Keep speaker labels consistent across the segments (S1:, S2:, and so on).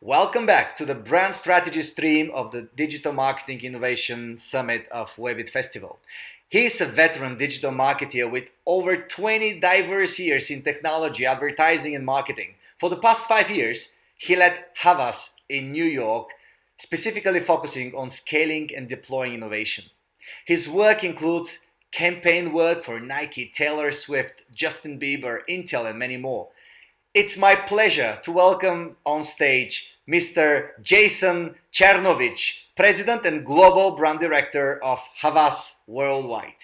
S1: Welcome back to the brand strategy stream of the Digital Marketing Innovation Summit of Webit Festival. He's a veteran digital marketer with over 20 diverse years in technology, advertising, and marketing. For the past 5 years, he led Havas in New York, specifically focusing on scaling and deploying innovation. His work includes campaign work for Nike, Taylor Swift, Justin Bieber, Intel, and many more. It's my pleasure to welcome on stage Mr. Jercinovic, President and Global Brand Director of Havas Worldwide.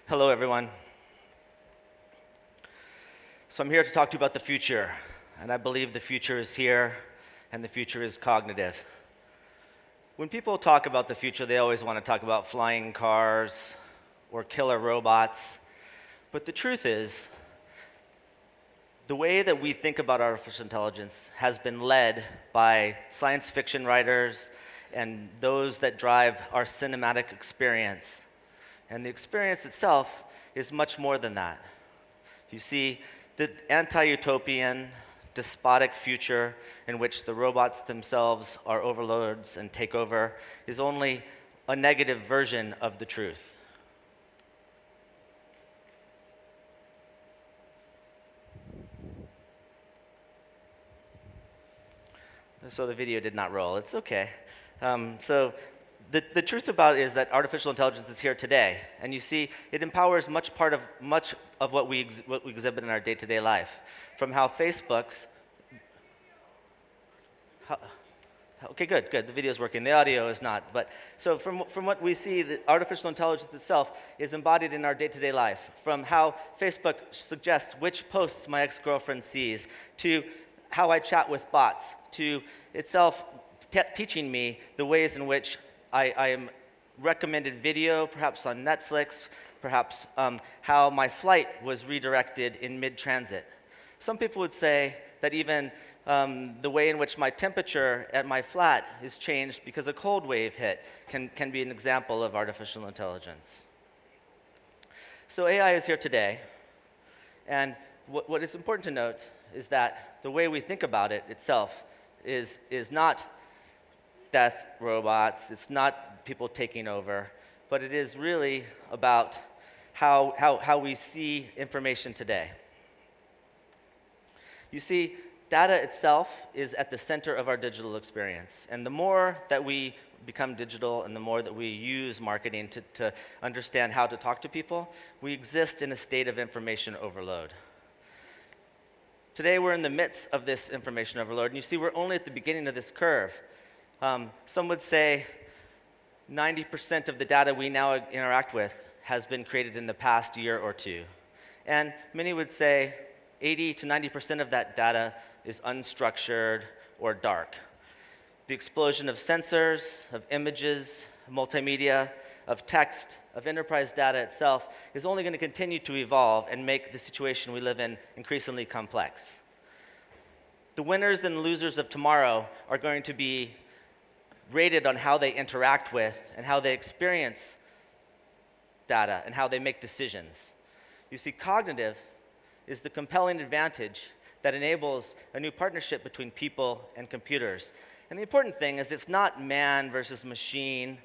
S2: Hello, everyone. So I'm here to talk to you about the future, and I believe the future is here, and the future is cognitive. When people talk about the future, they always want to talk about flying cars or killer robots, but the truth is, the way that we think about artificial intelligence has been led by science fiction writers and those that drive our cinematic experience. And the experience itself is much more than that. You see, the anti-utopian, despotic future in which the robots themselves are overlords and take over is only a negative version of the truth. So the video did not roll. It's okay. The truth about it is that artificial intelligence is here today, and you see, it empowers much of what we exhibit in our day-to-day life, from how Facebook's. Okay, good. The video is working. The audio is not. But so from what we see, the artificial intelligence itself is embodied in our day-to-day life. From how Facebook suggests which posts my ex-girlfriend sees, to how I chat with bots, to itself teaching me the ways in which I am recommended video, perhaps on Netflix, perhaps how my flight was redirected in mid-transit. Some people would say that even the way in which my temperature at my flat is changed because a cold wave hit can be an example of artificial intelligence. So AI is here today, and what is important to note is that the way we think about it itself is not death robots, it's not people taking over, but it is really about how we see information today. You see, data itself is at the center of our digital experience, and the more that we become digital and the more that we use marketing to understand how to talk to people, we exist in a state of information overload. Today we're in the midst of this information overload, and you see we're only at the beginning of this curve. Some would say 90% of the data we now interact with has been created in the past year or two. And many would say 80 to 90% of that data is unstructured or dark. The explosion of sensors, of images, multimedia, of text, of enterprise data itself is only going to continue to evolve and make the situation we live in increasingly complex. The winners and losers of tomorrow are going to be rated on how they interact with and how they experience data and how they make decisions. You see, cognitive is the compelling advantage that enables a new partnership between people and computers. And the important thing is it's not man versus machine.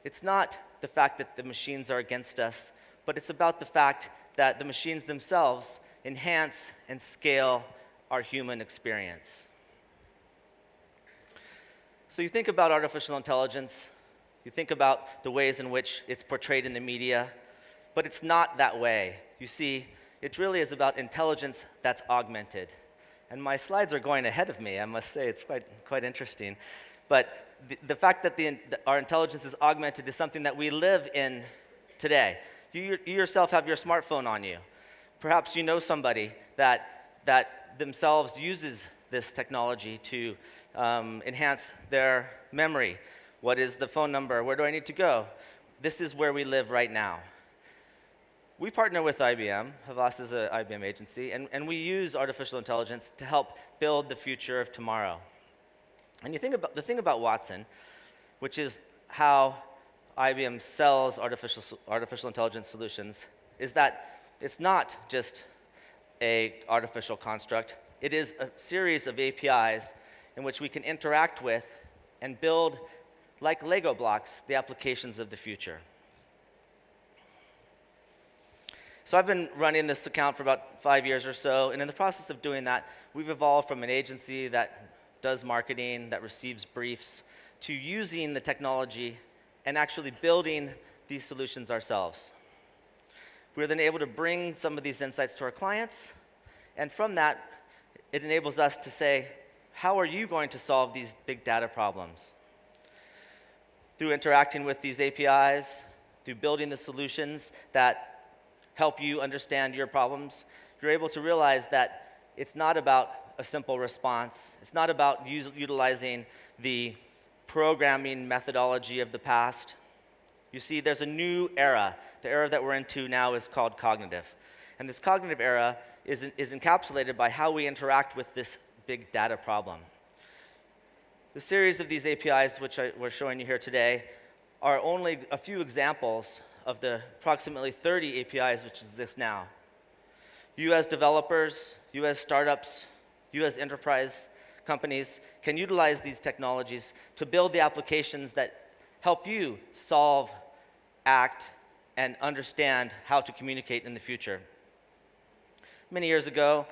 S2: It's not the fact that the machines are against us, but it's about the fact that the machines themselves enhance and scale our human experience. So you think about artificial intelligence, you think about the ways in which it's portrayed in the media, but it's not that way. You see, it really is about intelligence that's augmented. And my slides are going ahead of me, I must say. It's quite interesting. But the fact that our intelligence is augmented is something that we live in today. You yourself have your smartphone on you. Perhaps you know somebody that themselves uses this technology to enhance their memory. What is the phone number? Where do I need to go? This is where we live right now. We partner with IBM. Havas is an IBM agency, and we use artificial intelligence to help build the future of tomorrow. And the thing about Watson, which is how IBM sells artificial intelligence solutions, is that it's not just a artificial construct. It is a series of APIs in which we can interact with and build, like Lego blocks, the applications of the future. So I've been running this account for about 5 years or so, and in the process of doing that, we've evolved from an agency that does marketing, that receives briefs, to using the technology and actually building these solutions ourselves. We're then able to bring some of these insights to our clients, and from that, it enables us to say, how are you going to solve these big data problems? Through interacting with these APIs, through building the solutions that help you understand your problems, you're able to realize that it's not about a simple response. It's not about utilizing the programming methodology of the past. You see, there's a new era. The era that we're into now is called cognitive. And this cognitive era is encapsulated by how we interact with this big data problem. The series of these APIs, which we're showing you here today, are only a few examples of the approximately 30 APIs which exist now. You as developers, you as startups, you as enterprise companies can utilize these technologies to build the applications that help you solve, act, and understand how to communicate in the future. Many years ago,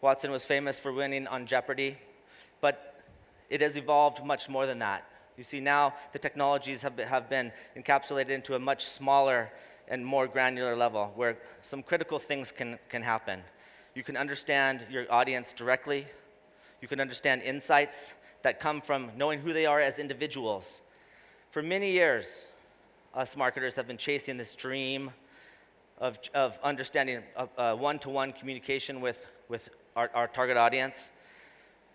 S2: Watson was famous for winning on Jeopardy, but it has evolved much more than that. You see, now the technologies have been encapsulated into a much smaller and more granular level where some critical things can happen. You can understand your audience directly. You can understand insights that come from knowing who they are as individuals. For many years, us marketers have been chasing this dream of understanding one-to-one communication with our target audience.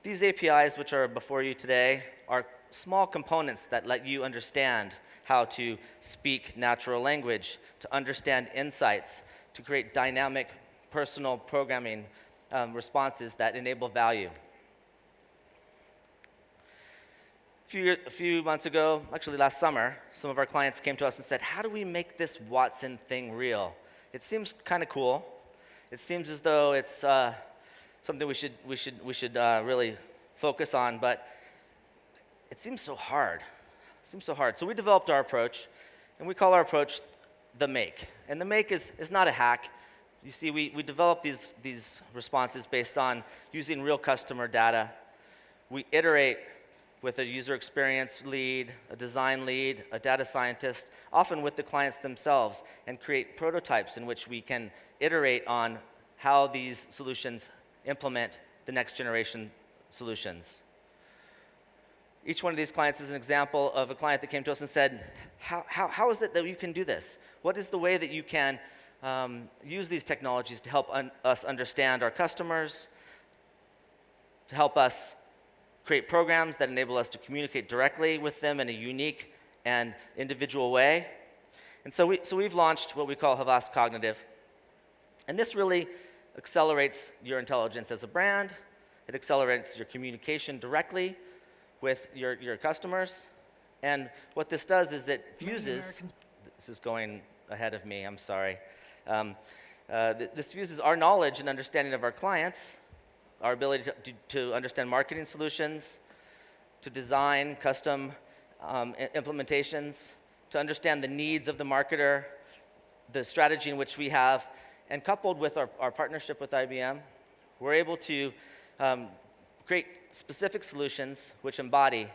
S2: These APIs, which are before you today, are small components that let you understand how to speak natural language, to understand insights, to create dynamic, personal programming responses that enable value. A few months ago, actually last summer, some of our clients came to us and said, how do we make this Watson thing real? It seems kind of cool. It seems as though it's something we should really focus on, but it seems so hard. It seems so hard. So we developed our approach, and we call our approach the make. And the make is not a hack. You see, we develop these responses based on using real customer data. We iterate with a user experience lead, a design lead, a data scientist, often with the clients themselves, and create prototypes in which we can iterate on how these solutions implement the next generation solutions. Each one of these clients is an example of a client that came to us and said, how is it that you can do this? What is the way that you can use these technologies to help us understand our customers, to help us create programs that enable us to communicate directly with them in a unique and individual way? And so we've launched what we call Havas Cognitive. And this really accelerates your intelligence as a brand. It accelerates your communication directly with your customers. And what this does is it fuses, this is going ahead of me, I'm sorry. This fuses our knowledge and understanding of our clients, our ability to understand marketing solutions, to design custom implementations, to understand the needs of the marketer, the strategy in which we have, and coupled with our partnership with IBM, we're able to create specific solutions which embody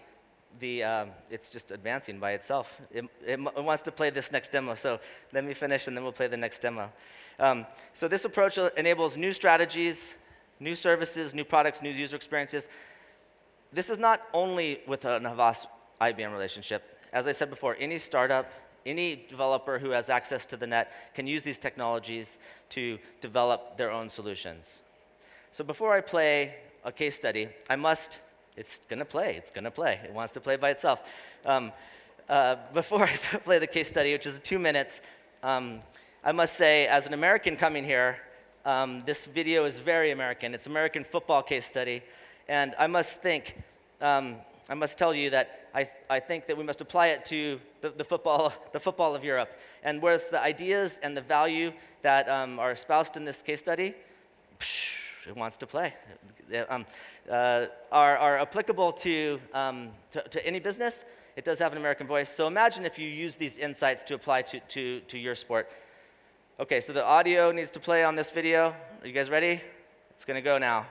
S2: it's just advancing by itself. It wants to play this next demo, so let me finish and then we'll play the next demo. So this approach enables new strategies, new services, new products, new user experiences. This is not only with a Havas IBM relationship. As I said before, any startup, any developer who has access to the net can use these technologies to develop their own solutions. So before I play a case study, it's going to play. It wants to play by itself. Before I play the case study, which is 2 minutes, I must say, as an American coming here, this video is very American. It's American football case study. And I must think, I must tell you that I think that we must apply it to the football of Europe. And whereas the ideas and the value that are espoused in this case study, it wants to play, are applicable to any business. It does have an American voice. So imagine if you use these insights to apply to your sport. Okay, so the audio needs to play on this video. Are you guys ready? It's going to go now.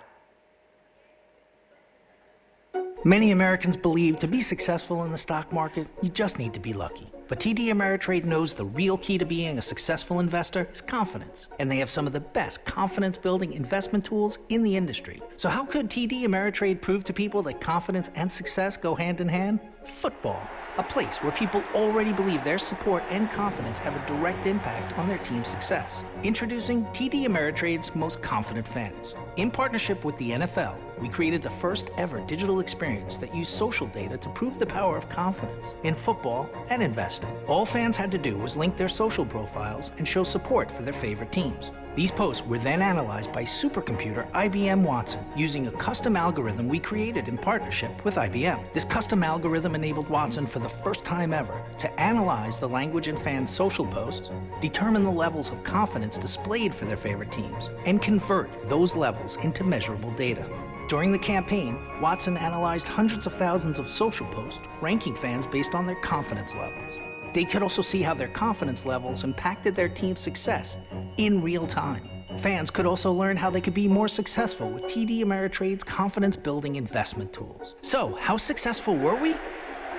S3: Many Americans believe to be successful in the stock market, you just need to be lucky. But TD Ameritrade knows the real key to being a successful investor is confidence. And they have some of the best confidence-building investment tools in the industry. So how could TD Ameritrade prove to people that confidence and success go hand in hand? Football. A place where people already believe their support and confidence have a direct impact on their team's success. Introducing TD Ameritrade's most confident fans. In partnership with the NFL, we created the first ever digital experience that used social data to prove the power of confidence in football and investing. All fans had to do was link their social profiles and show support for their favorite teams. These posts were then analyzed by supercomputer IBM Watson using a custom algorithm we created in partnership with IBM. This custom algorithm enabled Watson for the first time ever to analyze the language in fans' social posts, determine the levels of confidence displayed for their favorite teams, and convert those levels into measurable data. During the campaign, Watson analyzed hundreds of thousands of social posts, ranking fans based on their confidence levels. They could also see how their confidence levels impacted their team's success in real time. Fans could also learn how they could be more successful with TD Ameritrade's confidence-building investment tools. So, how successful were we?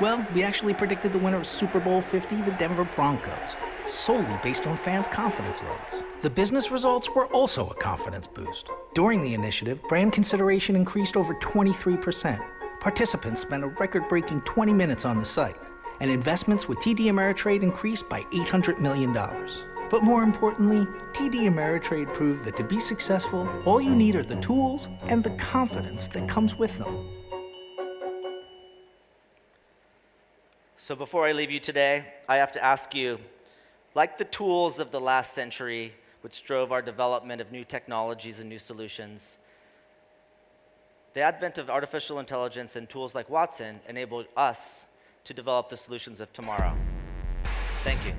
S3: Well, we actually predicted the winner of Super Bowl 50, the Denver Broncos, solely based on fans' confidence levels. The business results were also a confidence boost. During the initiative, brand consideration increased over 23%. Participants spent a record-breaking 20 minutes on the site, and investments with TD Ameritrade increased by $800 million. But more importantly, TD Ameritrade proved that to be successful, all you need are the tools and the confidence that comes with them.
S2: So before I leave you today, I have to ask you, like the tools of the last century, which drove our development of new technologies and new solutions, the advent of artificial intelligence and tools like Watson enabled us to develop the solutions of tomorrow. Thank you.